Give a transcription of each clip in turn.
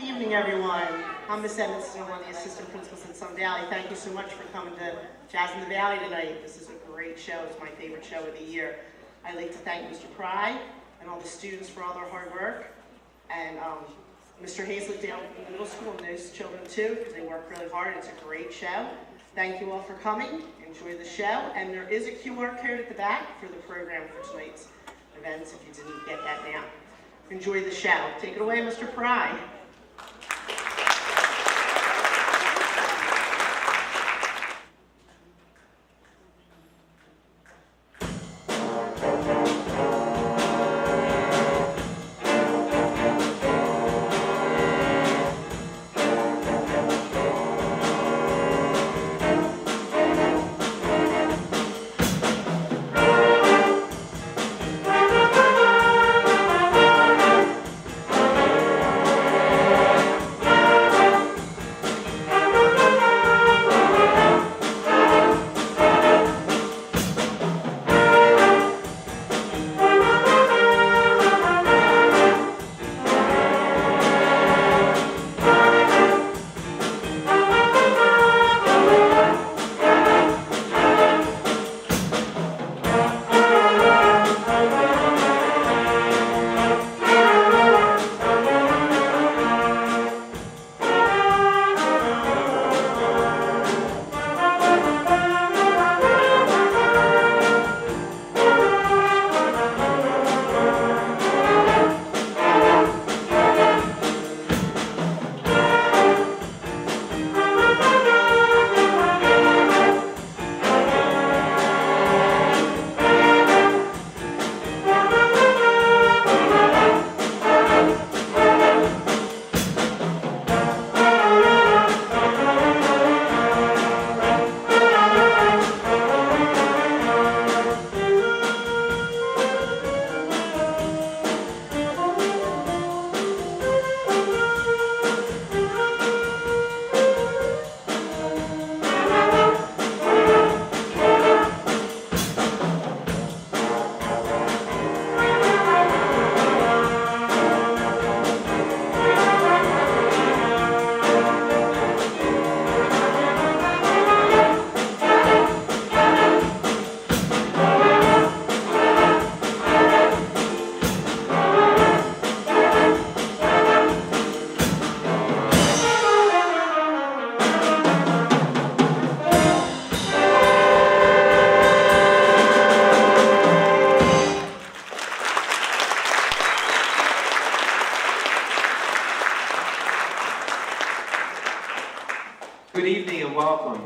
evening, everyone. I'm Miss Edmonds, and I'm one of the assistant principals at Sun Valley. Thank you so much for coming to Jazz in the Valley tonight. This is a great show. It's my favorite show of the year. I'd like to thank Mr. Pry and all the students for all their hard work, and Mr. Hazlett down in the middle school and those children too, because they work really hard. It's a great show. Thank you all for coming. Enjoy the show. And there is a QR code at the back for the program for tonight's events if you didn't get that now. Enjoy the show. Take it away, Mr. Pry.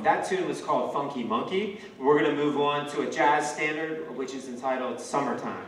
That tune was called Funky Monkey. We're going to move on to a jazz standard, which is entitled Summertime.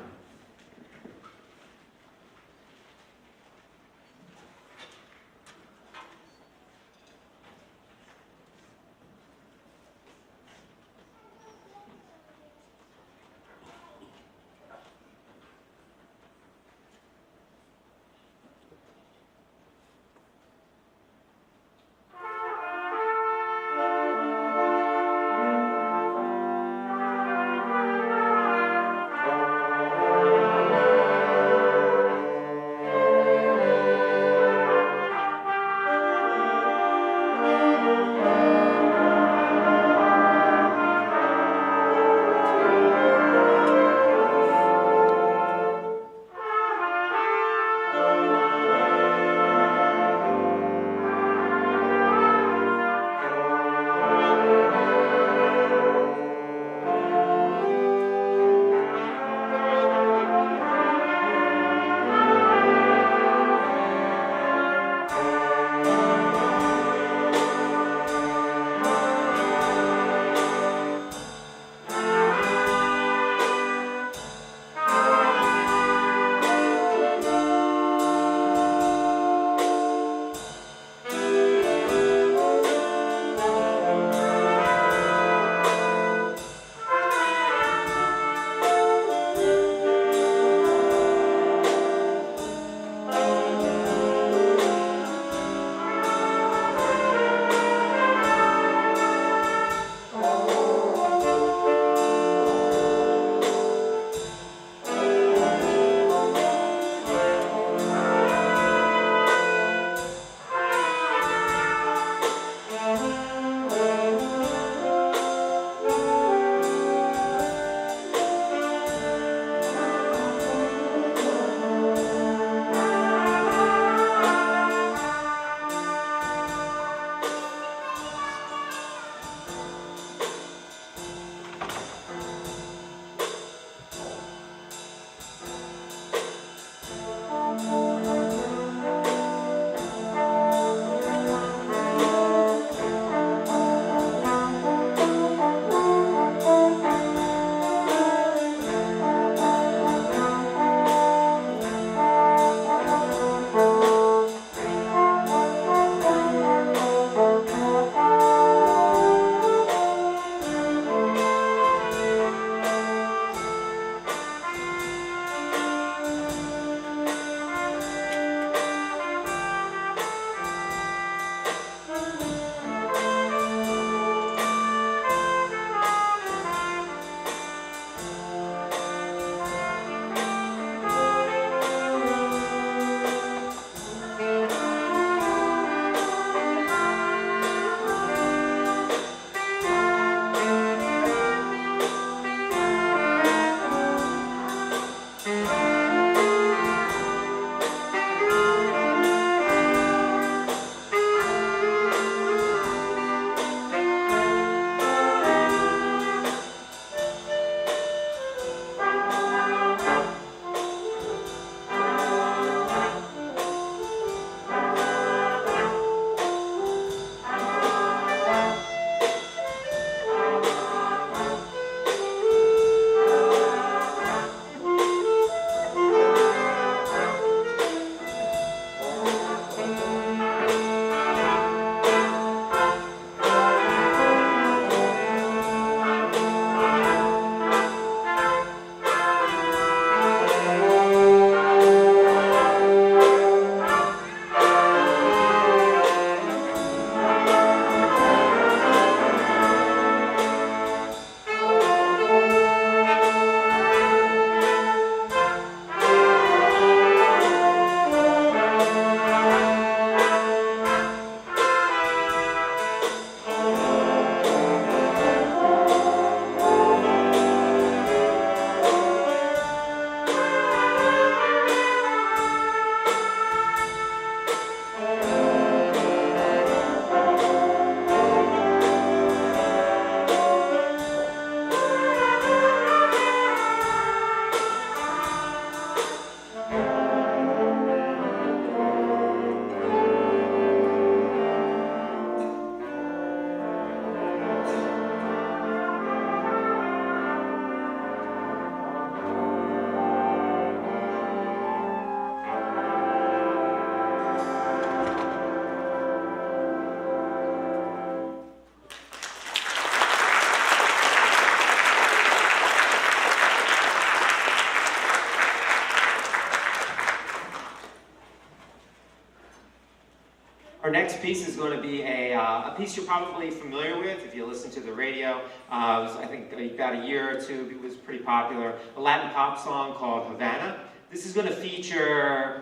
next piece is going to be a piece you're probably familiar with if you listen to the radio. It was, I think about a year or two, it was pretty popular. A Latin pop song called Havana. This is going to feature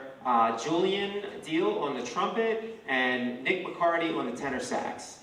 Julian Deal on the trumpet and Nick McCarty on the tenor sax.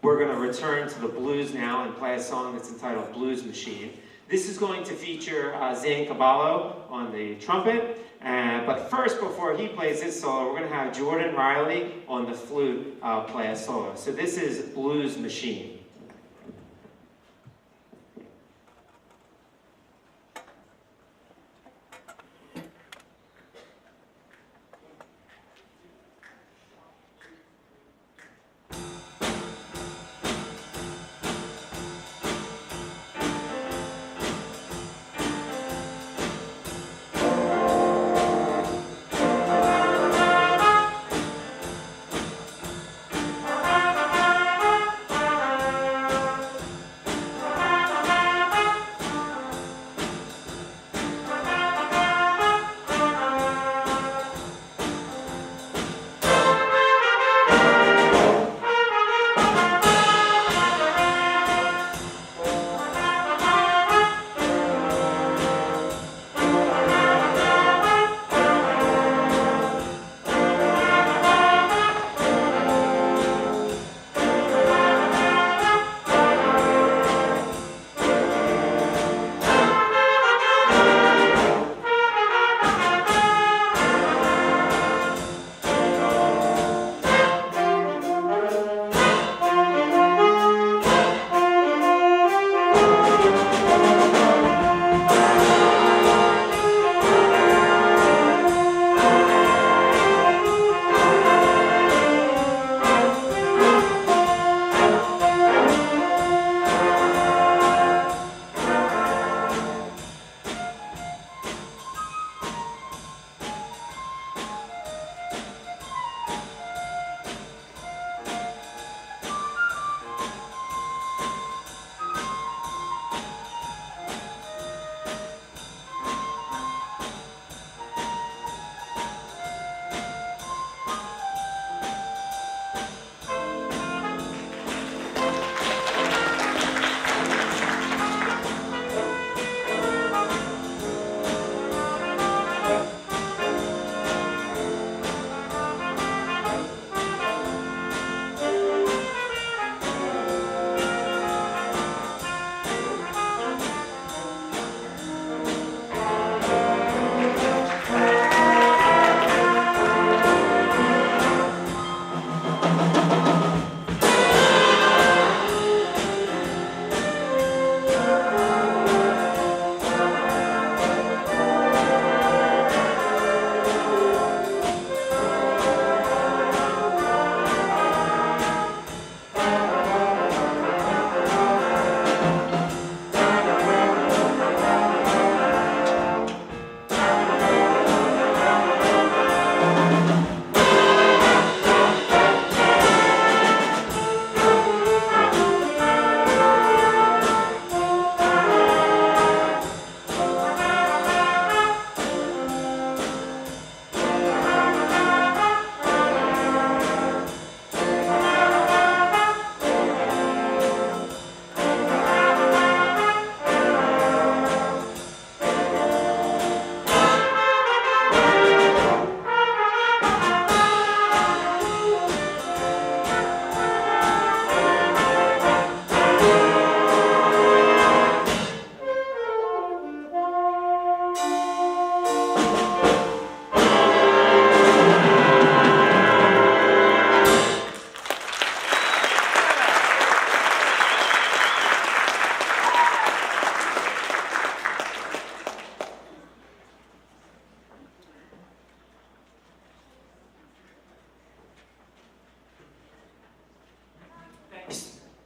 We're going to return to the blues now and play a song that's entitled Blues Machine. This is going to feature Zane Caballo on the trumpet, but first, before he plays his solo, we're going to have Jordan Riley on the flute play a solo. So this is Blues Machine.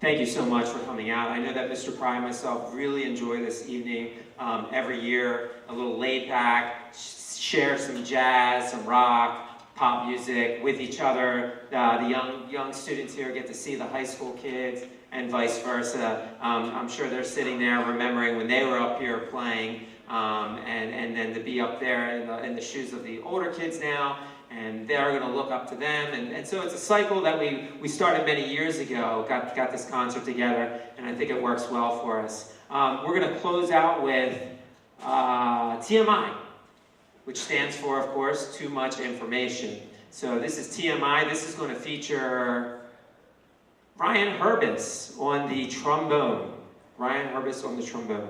Thank you so much for coming out. I know that Mr. Pry and myself really enjoy this evening every year. A little laid back, share some jazz, some rock, pop music with each other. The young students here get to see the high school kids and vice versa. I'm sure they're sitting there remembering when they were up here playing, and then to be up there in the shoes of the older kids now, and they're going to look up to them. And so it's a cycle that we started many years ago, got this concert together, and I think it works well for us. We're going to close out with TMI, which stands for, of course, Too Much Information. So this is TMI. This is going to feature Ryan Herbis on the trombone. Ryan Herbis on the trombone.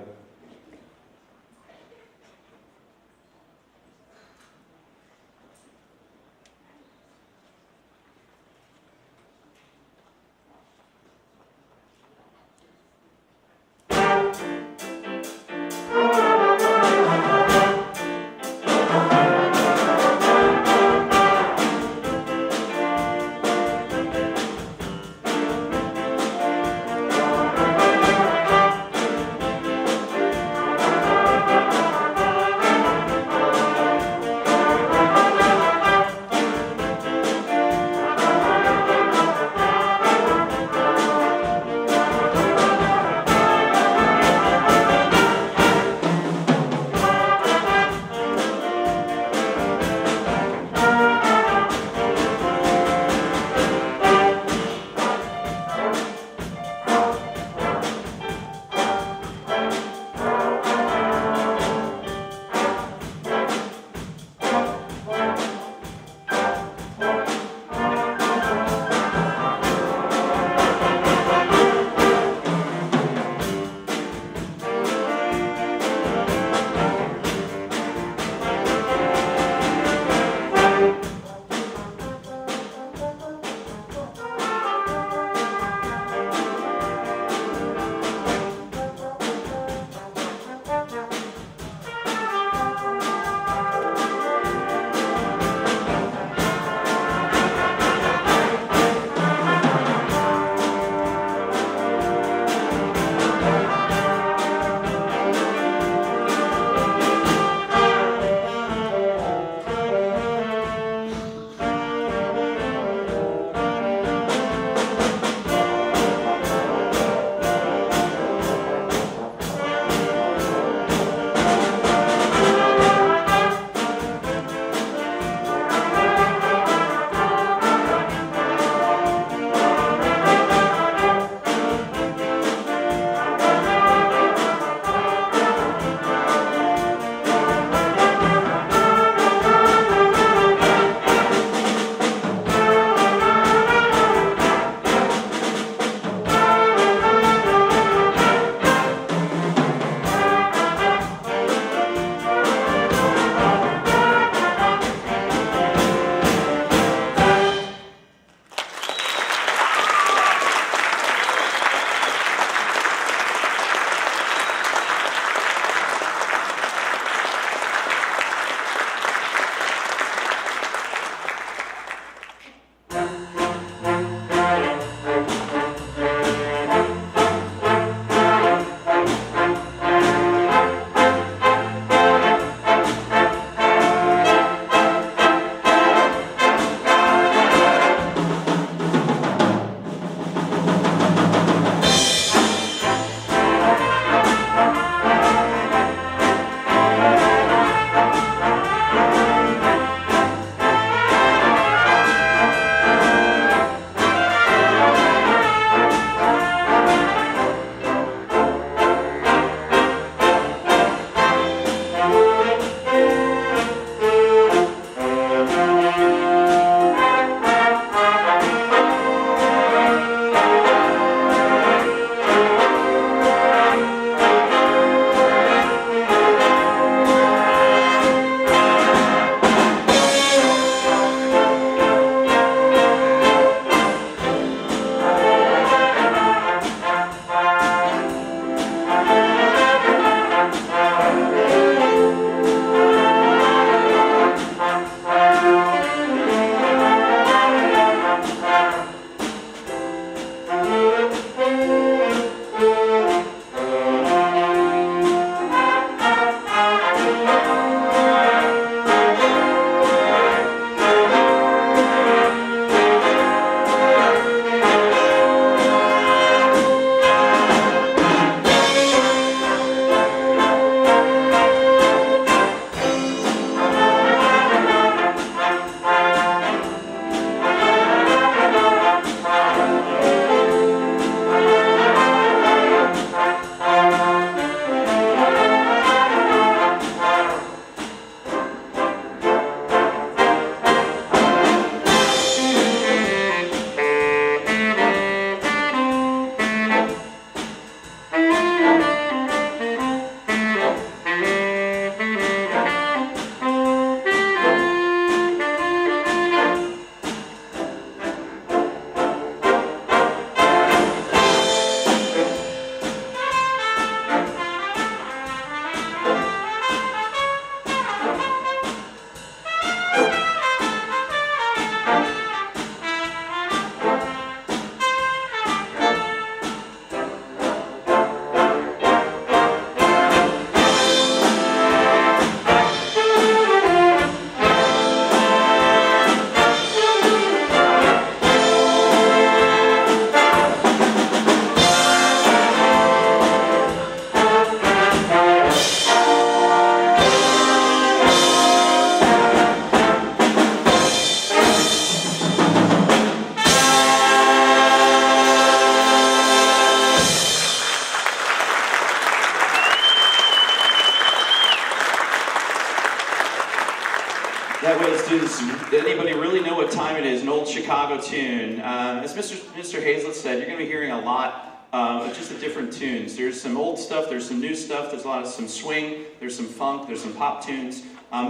anybody really know what time it is? An old Chicago tune. As Mr. Hazlett said, you're going to be hearing a lot of just the different tunes. There's some old stuff, there's some new stuff, there's a lot of some swing, there's some funk, there's some pop tunes.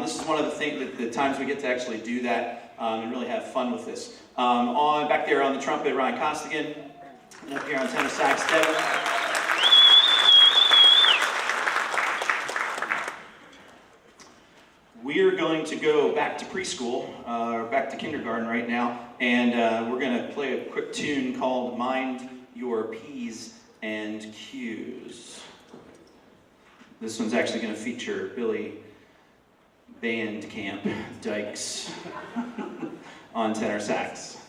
This is one of the times we get to actually do that and really have fun with this. Back there on the trumpet, Ryan Costigan, and up here on tenor sax, Devin. We are going to go back to preschool, or back to kindergarten right now, and we're going to play a quick tune called Mind Your P's and Q's. This one's actually going to feature Billy Bandcamp Dykes on tenor sax.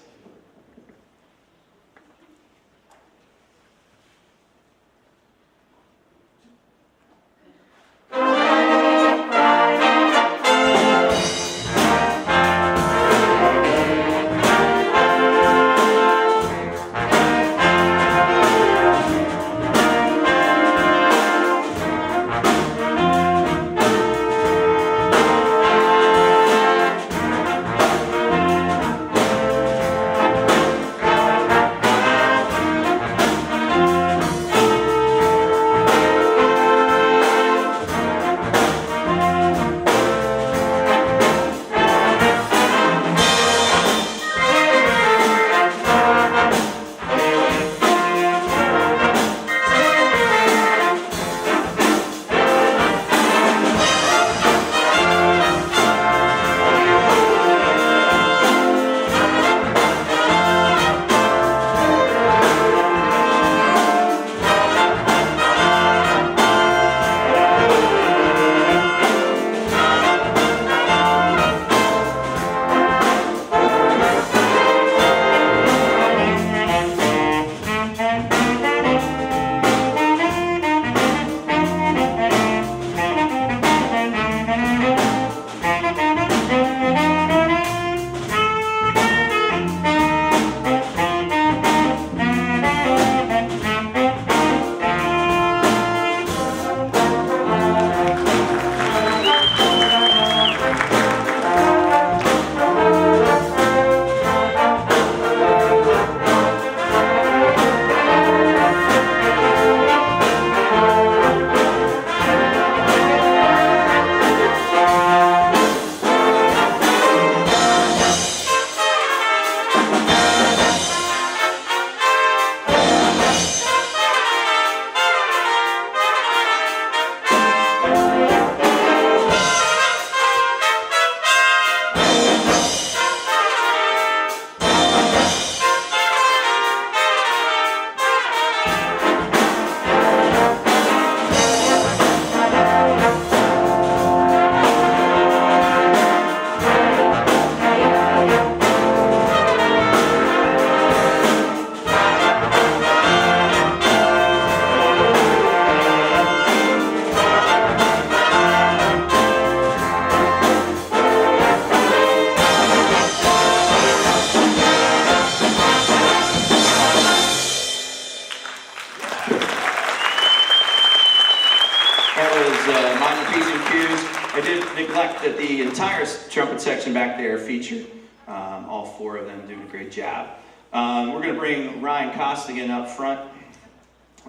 I did neglect that the entire trumpet section back there featured all four of them doing a great job. We're going to bring Ryan Costigan up front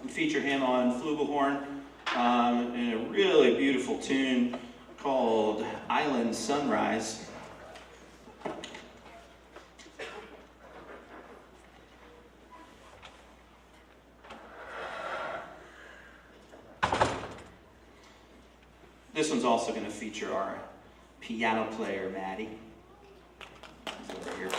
and feature him on flugelhorn in a really beautiful tune called Island Sunrise. This one's also going to feature our piano player, Maddie. He's over here.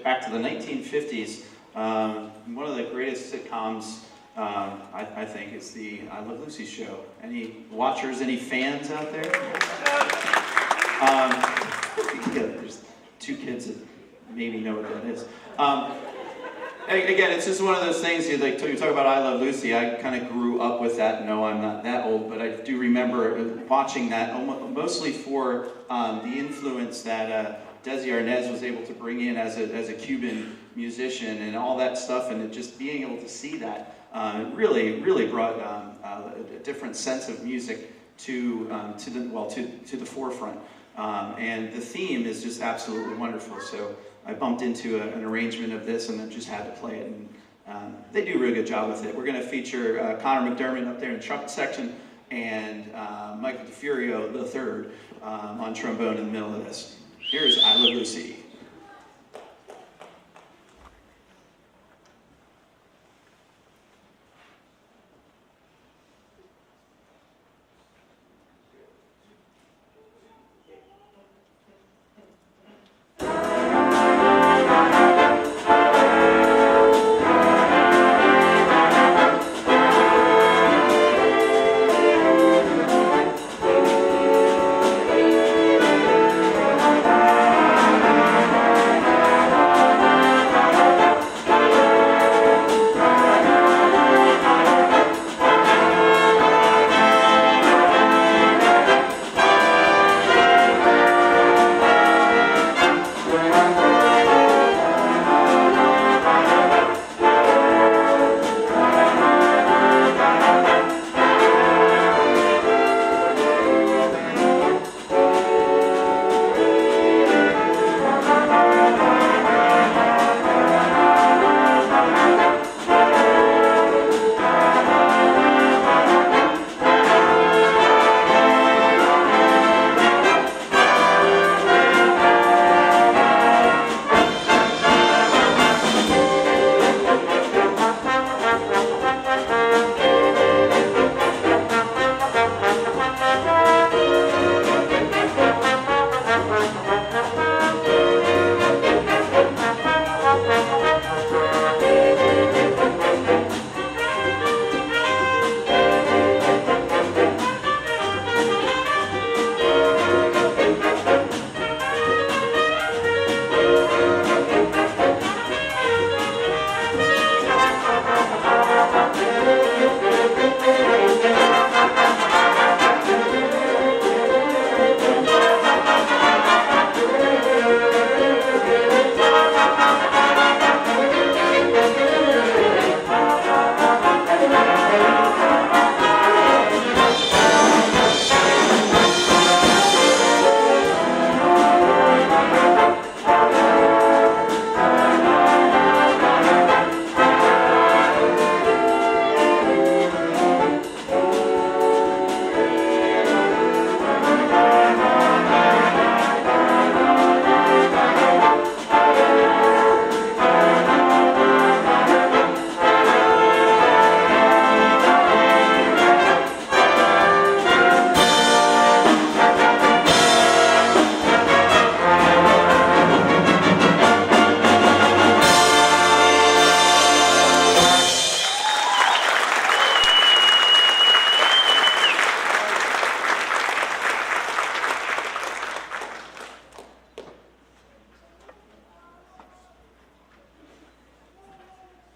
back to the 1950s. One of the greatest sitcoms, I think, is the I Love Lucy show. Any watchers, any fans out there? Yeah, there's two kids that maybe know what that is. Again, it's just one of those things, you talk about I Love Lucy. I kind of grew up with that. No, I'm not that old, but I do remember watching that mostly for the influence that Desi Arnaz was able to bring in as a Cuban musician and all that stuff, and just being able to see that really brought a different sense of music to the forefront. And the theme is just absolutely wonderful. So I bumped into an arrangement of this and then just had to play it. And they do a really good job with it. We're going to feature Connor McDermott up there in the trumpet section and Michael DeFurio III on trombone in the middle of this. Here's I Love Lucy.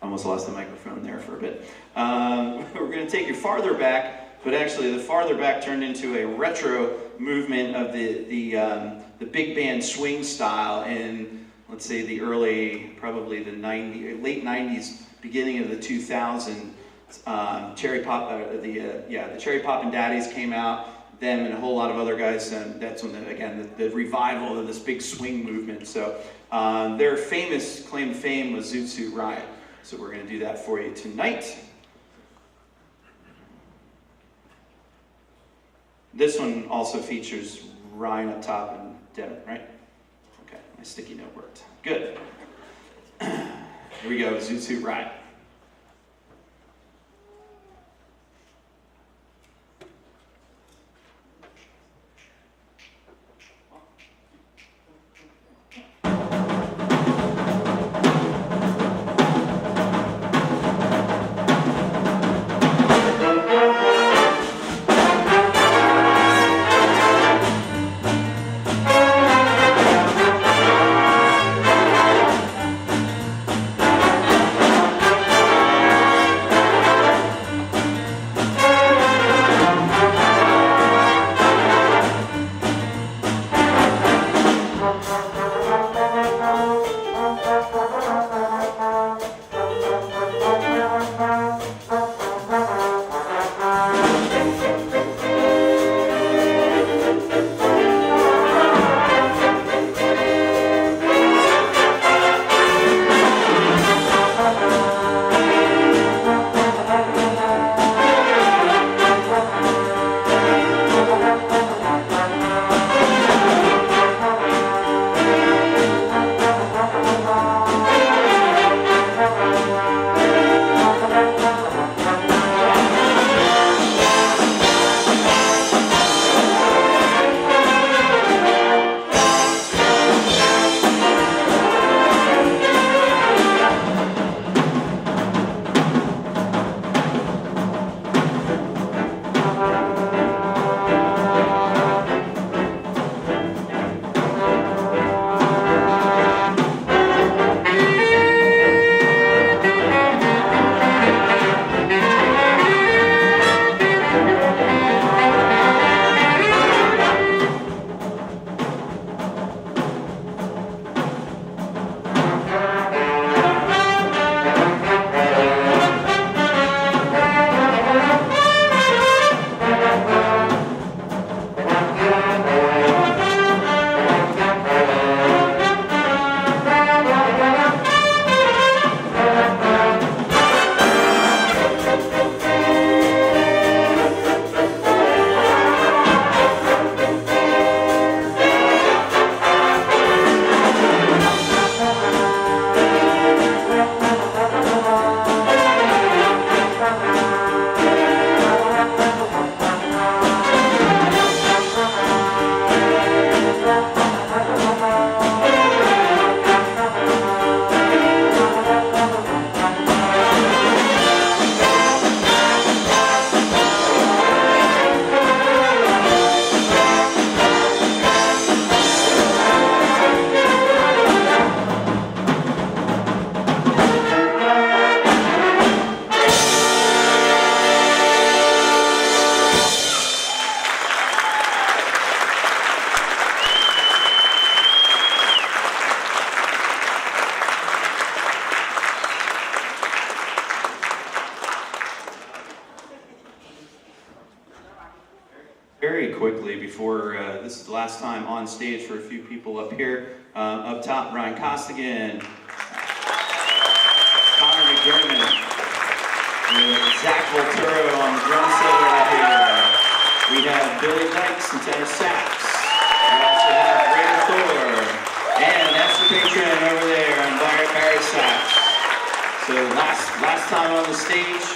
Almost lost the microphone there for a bit. We're going to take you farther back, but actually the farther back turned into a retro movement of the big band swing style in, let's say, the early, probably the late 90s, beginning of the 2000s. Cherry Pop, the Cherry Poppin' Daddies came out, them and a whole lot of other guys, and that's when, the revival of this big swing movement. So their famous claim to fame was Zoot Suit Riot. So we're going to do that for you tonight. This one also features Ryan up top and Devin, right? Okay, my sticky note worked. Good. Here we go, Zoot Suit Riot. quickly before this is the last time on stage for a few people up here. Up top, Brian Costigan, Connor McDermott, Zach Volturo on the drum set over here. We have Billy Dykes and tenor sax. We also have Ray Thor, and that's the patron over there on Barry sax. So last time on the stage,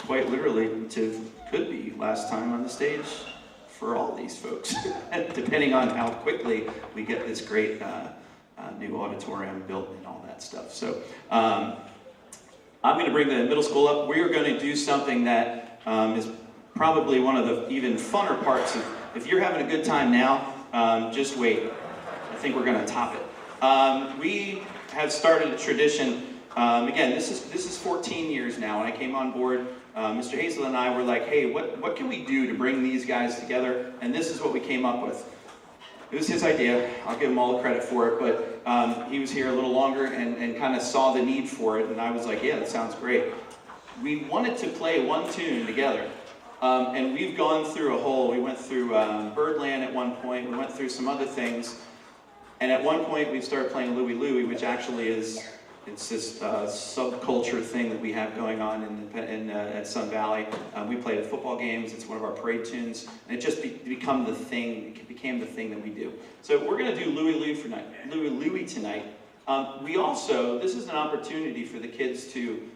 quite literally, could be last time on the stage for all these folks, depending on how quickly we get this great new auditorium built and all that stuff. So I'm going to bring the middle school up. We are going to do something that is probably one of the even funner parts. If you're having a good time now, just wait. I think we're going to top it. We have started a tradition. Again, this is 14 years now. When I came on board, Mr. Hazel and I were like, hey, what can we do to bring these guys together? And this is what we came up with. It was his idea. I'll give him all the credit for it, but he was here a little longer and kind of saw the need for it, and I was like, yeah, that sounds great. We wanted to play one tune together, and we've gone through we went through Birdland at one point, we went through some other things, and at one point we started playing Louie Louie, which actually it's this subculture thing that we have going on at Sun Valley. We play at football games. It's one of our parade tunes, and it just became the thing that we do. So we're going to do Louie Louie tonight. We also, this is an opportunity for the kids to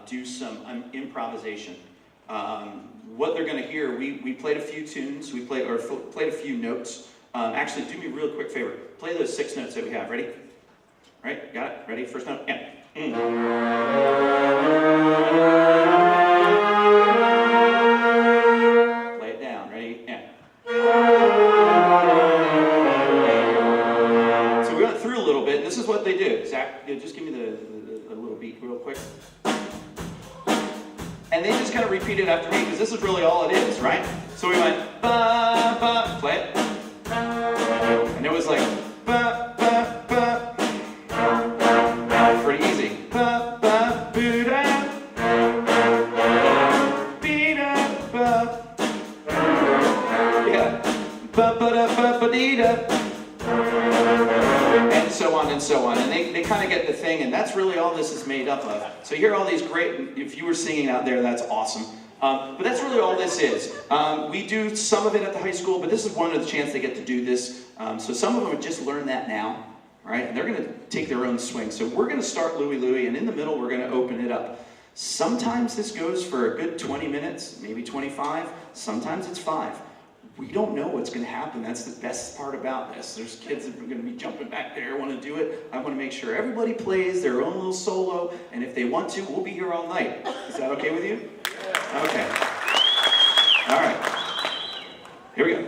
do some improvisation. What they're going to hear, we played a few tunes. We played a few notes. Actually, do me a real quick favor. Play those 6 notes that we have. Ready? Right, got it? Ready? First note? Yeah. Play it down. Ready? Yeah. So we went through a little bit, and this is what they do. Zach, just give me the little beat real quick. And they just kind of repeat it after me, because this is really all it is, right? So we went, ba, ba, play it. And it was like, ba, ba, ba. Pretty easy. Ba, ba, boo, da. Bee, da, ba. Yeah. Ba, ba, da, ba, ba, dee, da. And so on and so on. And they kind of get the thing, and that's really all this is made up of. So you hear all these great, if you were singing out there, that's awesome. But that's really all this is. We do some of it at the high school, but this is one of the chance they get to do this. So some of them have just learned that now. Right? And they're going to take their own swing. So we're going to start Louie Louie, and in the middle we're going to open it up. Sometimes this goes for a good 20 minutes, maybe 25. Sometimes it's 5. We don't know what's going to happen. That's the best part about this. There's kids that are going to be jumping back there, want to do it. I want to make sure everybody plays their own little solo, and if they want to, we'll be here all night. Is that okay with you? Okay. All right. Here we go.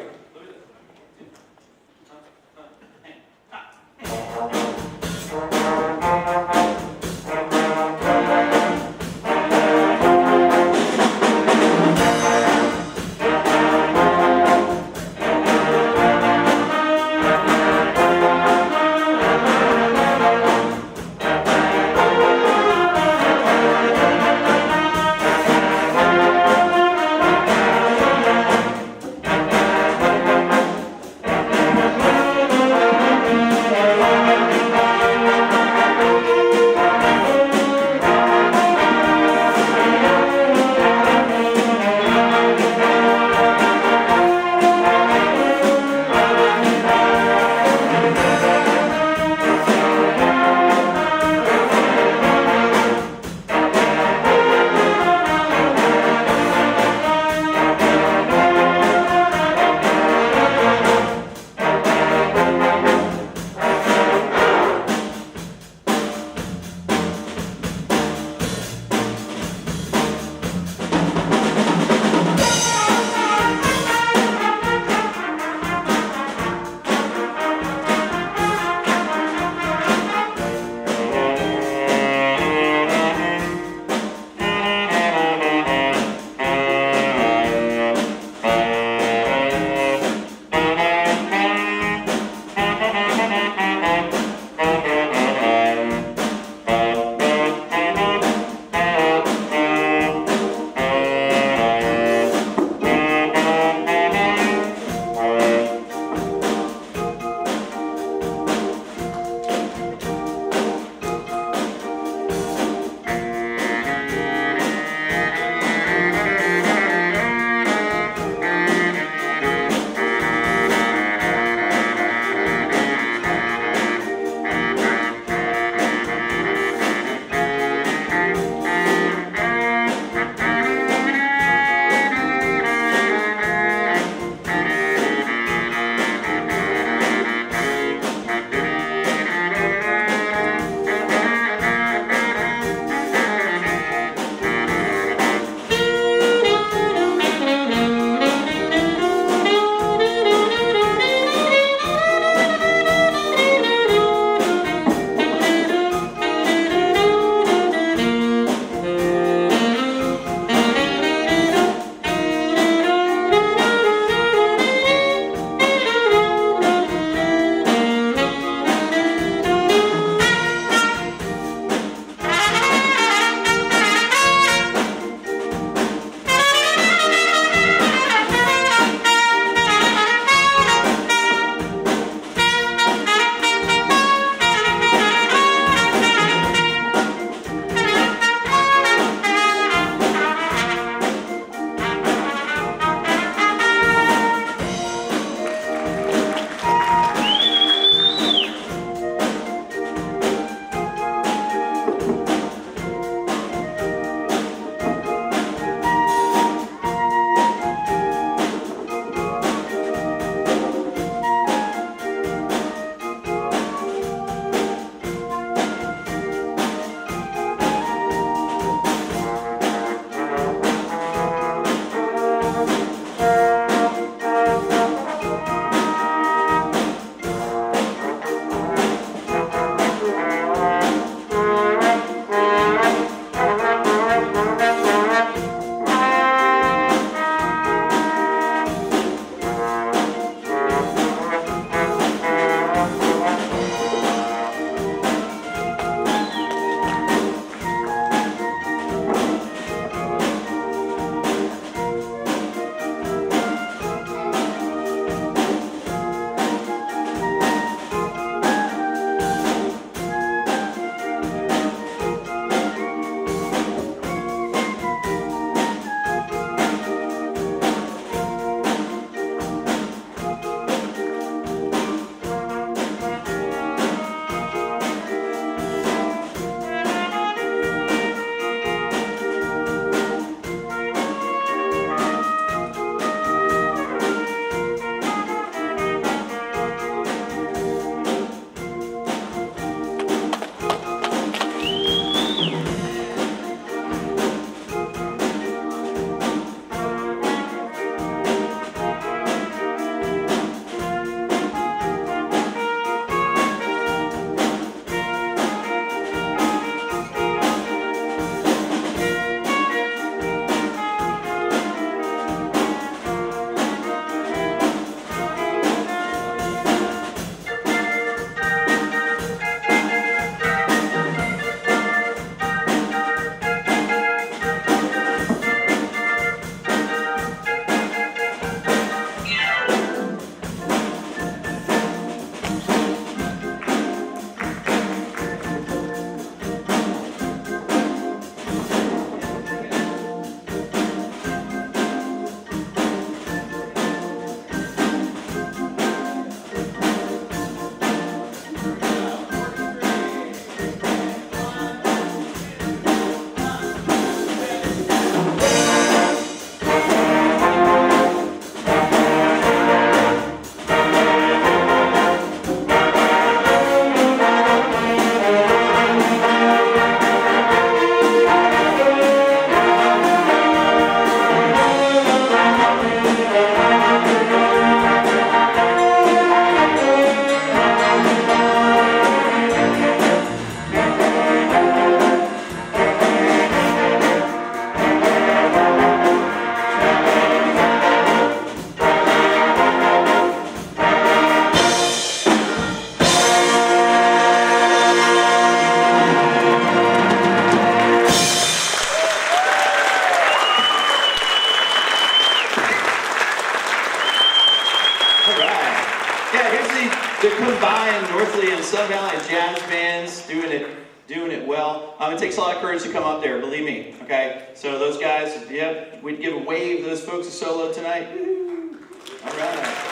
it well. It takes a lot of courage to come up there, believe me, okay? So those guys, yeah, we'd give a wave to those folks a solo tonight. Woo-hoo. All right.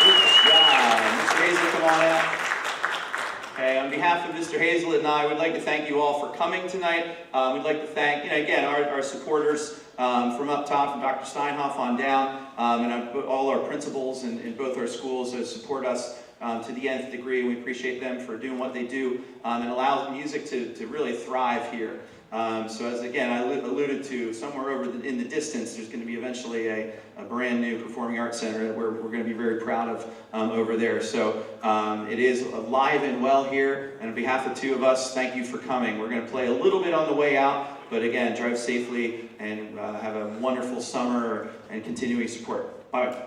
Good job. Mr. Hazlett, come on out. Okay, on behalf of Mr. Hazlett and I, we'd like to thank you all for coming tonight. We'd like to thank, again, our supporters from up top, from Dr. Steinhoff on down, and all our principals in both our schools that support us to the nth degree. We appreciate them for doing what they do and allows music to really thrive here. So as again I alluded to, somewhere over in the distance there's going to be eventually a brand new performing arts center that we're going to be very proud of over there. So it is alive and well here, and on behalf of the two of us, thank you for coming. We're going to play a little bit on the way out, but again, drive safely and have a wonderful summer and continuing support. Bye.